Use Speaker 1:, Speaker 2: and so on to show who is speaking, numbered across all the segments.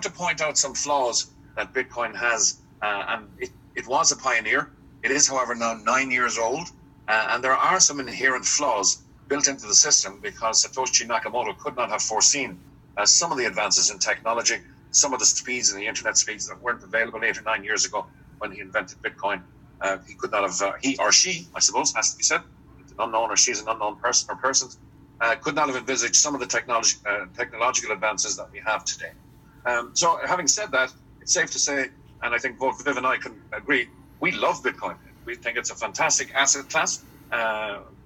Speaker 1: to point out some flaws that Bitcoin has, and it was a pioneer. It is, however, now 9 years old, and there are some inherent flaws built into the system because Satoshi Nakamoto could not have foreseen some of the advances in technology, some of the speeds and the internet speeds that weren't available 8 or 9 years ago when he invented Bitcoin. He could not have, he or she, I suppose, has to be said, it's an unknown or she's an unknown person or persons, could not have envisaged some of the technological advances that we have today. So having said that, it's safe to say, and I think both Viv and I can agree, we love Bitcoin. We think it's a fantastic asset class.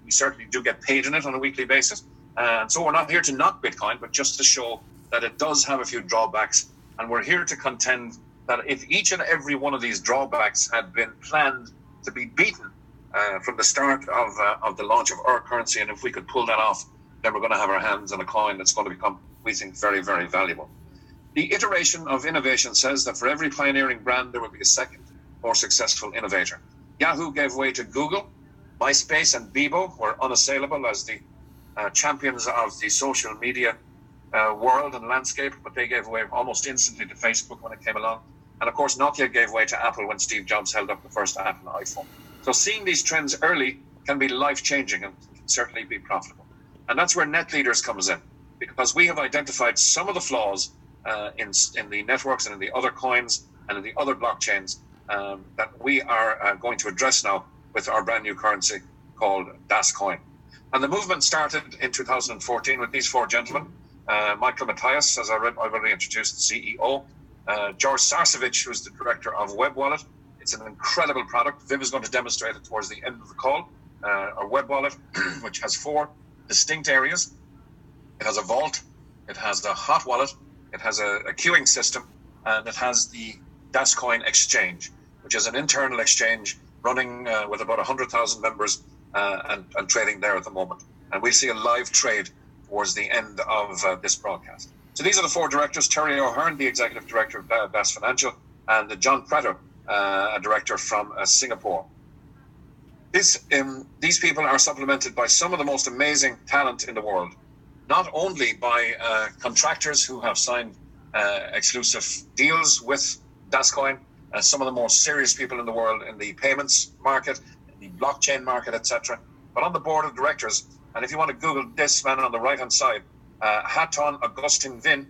Speaker 1: We certainly do get paid in it on a weekly basis. And so we're not here to knock Bitcoin, but just to show that it does have a few drawbacks. And we're here to contend that if each and every one of these drawbacks had been planned to be beaten from the start of the launch of our currency, and if we could pull that off, then we're going to have our hands on a coin that's going to become, we think, very, very valuable. The iteration of innovation says that for every pioneering brand, there will be a second, more successful innovator. Yahoo gave way to Google. MySpace and Bebo were unassailable as the champions of the social media world and landscape, but they gave way almost instantly to Facebook when it came along. And of course, Nokia gave way to Apple when Steve Jobs held up the first Apple iPhone. So seeing these trends early can be life-changing and can certainly be profitable. And that's where NetLeaders comes in, because we have identified some of the flaws in the networks and in the other coins and in the other blockchains that we are going to address now with our brand new currency called DasCoin. And the movement started in 2014 with these four gentlemen. Michael Matthias, as I've already introduced, the CEO. George Sarcevic, who's the director of Web Wallet. It's an incredible product. Viv is going to demonstrate it towards the end of the call. Our Web Wallet, which has four distinct areas. It has a vault, it has a hot wallet, it has a queuing system, and it has the DasCoin exchange, which is an internal exchange running with about 100,000 members and trading there at the moment. And we'll see a live trade towards the end of this broadcast. So these are the four directors: Terry O'Hearn, the executive director of Bass Financial, and John Prater, a director from Singapore. These people are supplemented by some of the most amazing talent in the world, not only by contractors who have signed exclusive deals with DasCoin, some of the most serious people in the world in the payments market, in the blockchain market, etc., but on the board of directors. And if you want to Google this man on the right-hand side, Haton Augustin Vin,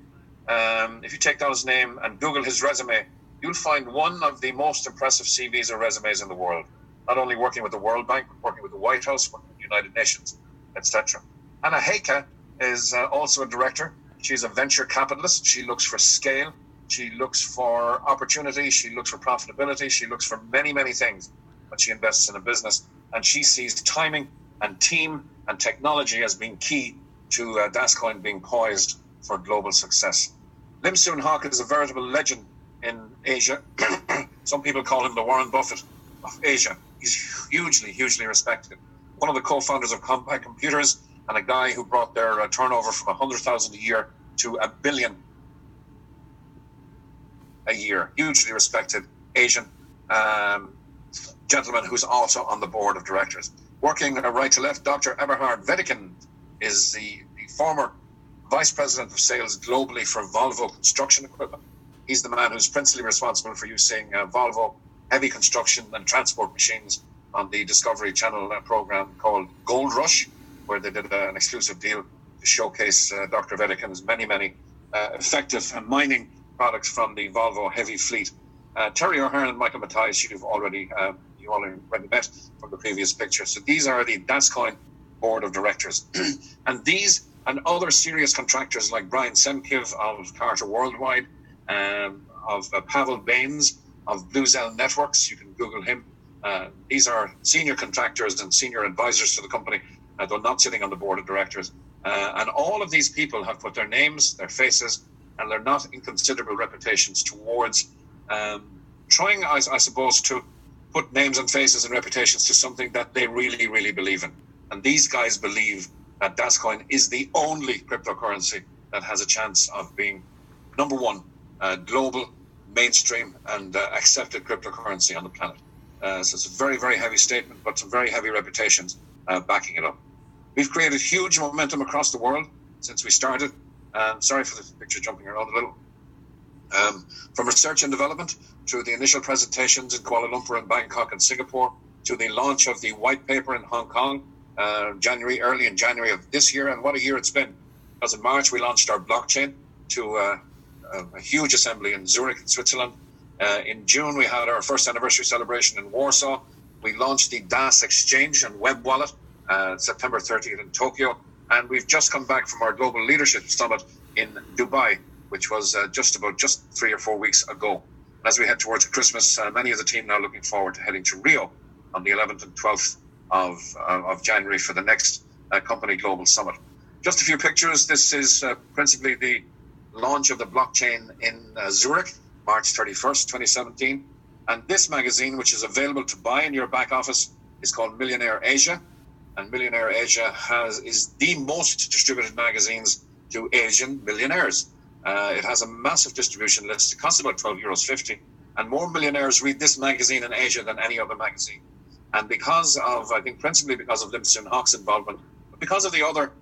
Speaker 1: if you take down his name and Google his resume, you'll find one of the most impressive CVs or resumes in the world, not only working with the World Bank, but working with the White House, working with the United Nations, etc. Anna Heike is also a director. She's a venture capitalist. She looks for scale. She looks for opportunity. She looks for profitability. She looks for many, many things when she invests in a business. And she sees timing and team and technology as being key to DasCoin being poised for global success. Lim Soon Hock is a veritable legend in Asia. Some people call him the Warren Buffett of Asia. He's hugely, hugely respected. One of the co-founders of Compact Computers, and a guy who brought their turnover from 100,000 a year to $1 billion a year. Hugely respected Asian gentleman who's also on the board of directors. Working right to left, Dr. Eberhard Wedekind is the former vice president of sales globally for Volvo Construction Equipment. He's the man who's principally responsible for using Volvo heavy construction and transport machines on the Discovery Channel program called Gold Rush, where they did an exclusive deal to showcase Dr. Wedekind's many effective mining products from the Volvo heavy fleet. Terry O'Hearn and Michael Matthias, you already met from the previous picture. So these are the DasCoin board of directors. And these and other serious contractors like Brian Semkiv of Carter Worldwide, of Pavel Baines of Bluezell Networks, you can Google him. These are senior contractors and senior advisors to the company, though not sitting on the board of directors. And all of these people have put their names, their faces, and their not inconsiderable reputations towards trying, I suppose, to put names and faces and reputations to something that they really, really believe in. And these guys believe that DasCoin is the only cryptocurrency that has a chance of being, number one, global, mainstream, and accepted cryptocurrency on the planet. So it's a very, very heavy statement, but some very heavy reputations backing it up. We've created huge momentum across the world since we started. Sorry for the picture jumping around a little. From research and development to the initial presentations in Kuala Lumpur and Bangkok and Singapore, to the launch of the white paper in Hong Kong, early in January of this year, and what a year it's been. Because in March we launched our blockchain to a huge assembly in Zurich, in Switzerland. In June we had our first anniversary celebration in Warsaw. We launched the DAS Exchange and Web Wallet September 30th in Tokyo, and we've just come back from our Global Leadership Summit in Dubai, which was just 3 or 4 weeks ago. As we head towards Christmas, many of the team now looking forward to heading to Rio on the 11th and 12th of January for the next company global summit. Just a few pictures. This is principally the launch of the blockchain in Zurich, March 31st, 2017. And this magazine, which is available to buy in your back office, is called Millionaire Asia. And Millionaire Asia is the most distributed magazines to Asian millionaires. It has a massive distribution list. It costs about €12.50. And more millionaires read this magazine in Asia than any other magazine. And because of, I think principally because of Lim Soon Hock's involvement, but because of the other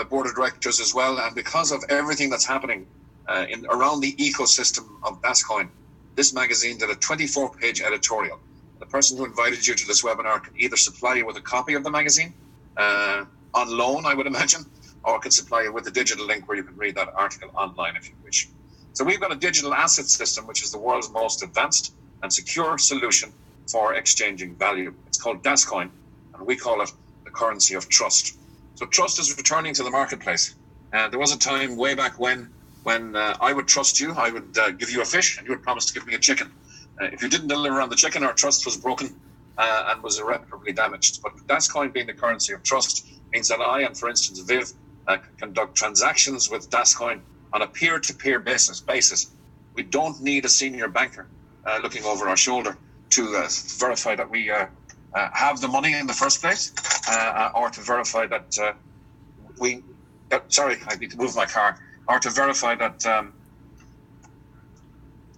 Speaker 1: board of directors as well, and because of everything that's happening around the ecosystem of DasCoin, this magazine did a 24-page editorial. The person who invited you to this webinar can either supply you with a copy of the magazine on loan, I would imagine, or can supply you with a digital link where you can read that article online if you wish. So we've got a digital asset system, which is the world's most advanced and secure solution for exchanging value. It's called DasCoin, and we call it the currency of trust. So trust is returning to the marketplace. There was a time way back when I would trust you. I would give you a fish, and you would promise to give me a chicken. If you didn't deliver on the chicken, our trust was broken and was irreparably damaged. But DasCoin being the currency of trust means that I and, for instance, Viv, can conduct transactions with DasCoin on a peer-to-peer basis. We don't need a senior banker looking over our shoulder to verify that we have the money in the first place, or to verify that I need to move my car, or to verify that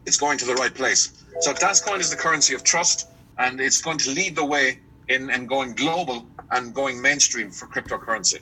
Speaker 1: it's going to the right place. So DasCoin is the currency of trust, and it's going to lead the way in going global and going mainstream for cryptocurrency.